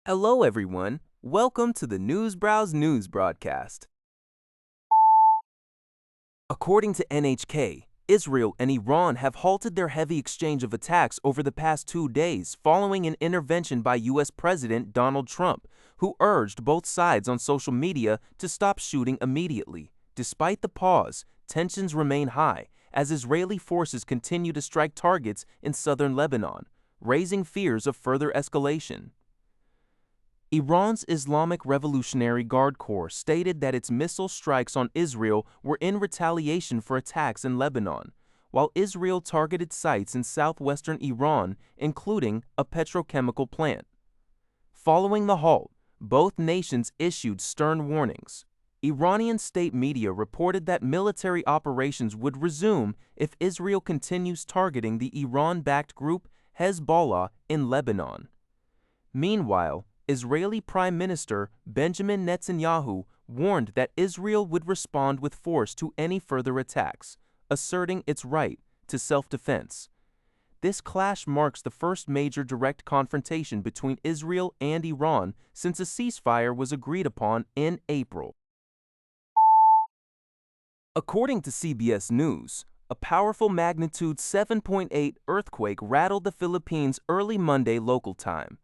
Hello, everyone. Welcome to the News Browse News broadcast. According to NHK, Israel and Iran have halted their heavy exchange of attacks over the past 2 days following an intervention by U.S. President Donald Trump, who urged both sides on social media to stop shooting immediately. Despite the pause, tensions remain high as Israeli forces continue to strike targets in southern Lebanon, raising fears of further escalation. Iran's Islamic Revolutionary Guard Corps stated that its missile strikes on Israel were in retaliation for attacks in Lebanon, while Israel targeted sites in southwestern Iran, including a petrochemical plant. Following the halt, both nations issued stern warnings. Iranian state media reported that military operations would resume if Israel continues targeting the Iran-backed group Hezbollah in Lebanon. Meanwhile, Israeli Prime Minister Benjamin Netanyahu warned that Israel would respond with force to any further attacks, asserting its right to self-defense. This clash marks the first major direct confrontation between Israel and Iran since a ceasefire was agreed upon in April. According to CBS News, a powerful magnitude 7.8 earthquake rattled the Philippines early Monday local time.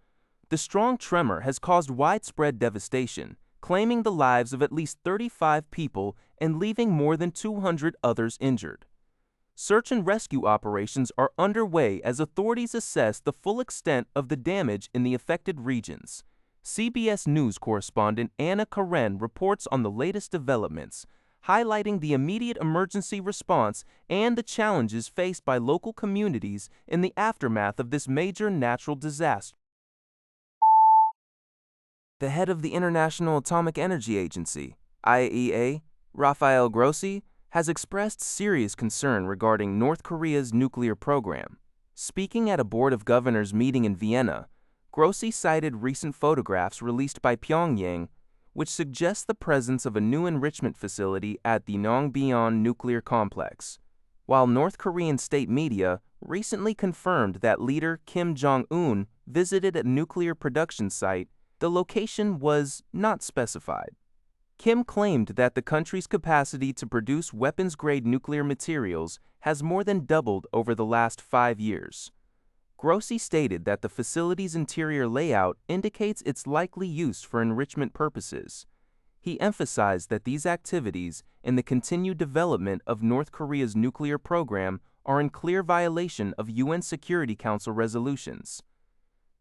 The strong tremor has caused widespread devastation, claiming the lives of at least 35 people and leaving more than 200 others injured. Search and rescue operations are underway as authorities assess the full extent of the damage in the affected regions. CBS News correspondent Anna Karen reports on the latest developments, highlighting the immediate emergency response and the challenges faced by local communities in the aftermath of this major natural disaster. The head of the International Atomic Energy Agency, IAEA, Rafael Grossi, has expressed serious concern regarding North Korea's nuclear program. Speaking at a Board of Governors meeting in Vienna, Grossi cited recent photographs released by Pyongyang, which suggest the presence of a new enrichment facility at the Nongbyon nuclear complex, while North Korean state media recently confirmed that leader Kim Jong-un visited a nuclear production site. The location was not specified. Kim claimed that the country's capacity to produce weapons-grade nuclear materials has more than doubled over the last 5 years. Grossi stated that the facility's interior layout indicates its likely use for enrichment purposes. He emphasized that these activities and the continued development of North Korea's nuclear program are in clear violation of UN Security Council resolutions.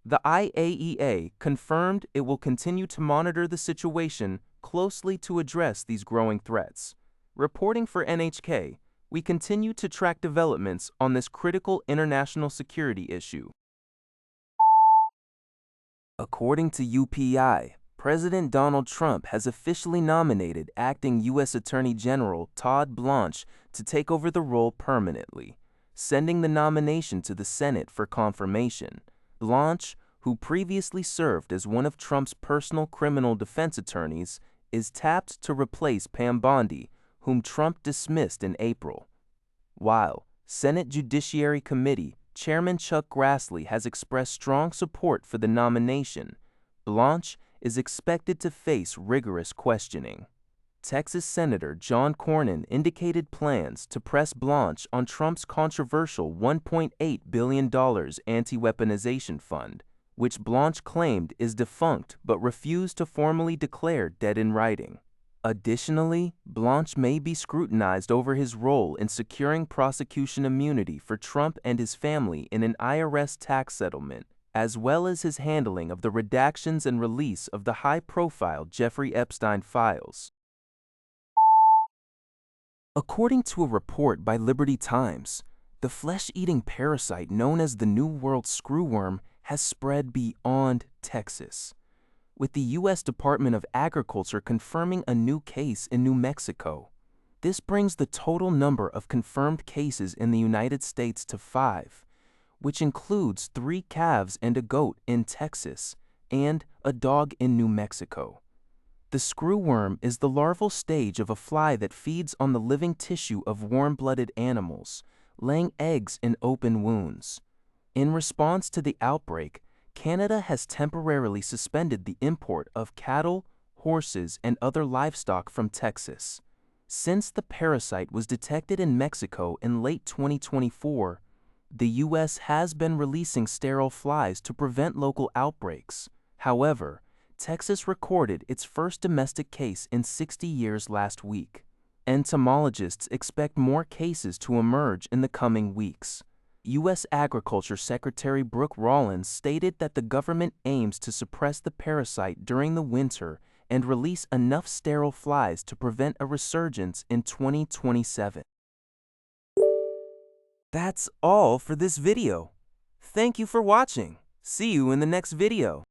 The IAEA confirmed it will continue to monitor the situation closely to address these growing threats. Reporting for NHK, we continue to track developments on this critical international security issue. According to UPI, President Donald Trump has officially nominated acting U.S. Attorney General Todd Blanche to take over the role permanently, sending the nomination to the Senate for confirmation. Blanche, who previously served as one of Trump's personal criminal defense attorneys, is tapped to replace Pam Bondi, whom Trump dismissed in April. While Senate Judiciary Committee Chairman Chuck Grassley has expressed strong support for the nomination, Blanche is expected to face rigorous questioning. Texas Senator John Cornyn indicated plans to press Blanche on Trump's controversial $1.8 billion anti-weaponization fund, which Blanche claimed is defunct but refused to formally declare dead in writing. Additionally, Blanche may be scrutinized over his role in securing prosecution immunity for Trump and his family in an IRS tax settlement, as well as his handling of the redactions and release of the high-profile Jeffrey Epstein files. According to a report by Liberty Times, the flesh-eating parasite known as the New World Screwworm has spread beyond Texas, with the U.S. Department of Agriculture confirming a new case in New Mexico. This brings the total number of confirmed cases in the United States to 5, which includes 3 calves and a goat in Texas and a dog in New Mexico. The screwworm is the larval stage of a fly that feeds on the living tissue of warm-blooded animals, laying eggs in open wounds. In response to the outbreak, Canada has temporarily suspended the import of cattle, horses, and other livestock from Texas. Since the parasite was detected in Mexico in late 2024, the U.S. has been releasing sterile flies to prevent local outbreaks. However, Texas recorded its first domestic case in 60 years last week. Entomologists expect more cases to emerge in the coming weeks. U.S. Agriculture Secretary Brooke Rollins stated that the government aims to suppress the parasite during the winter and release enough sterile flies to prevent a resurgence in 2027. That's all for this video. Thank you for watching. See you in the next video.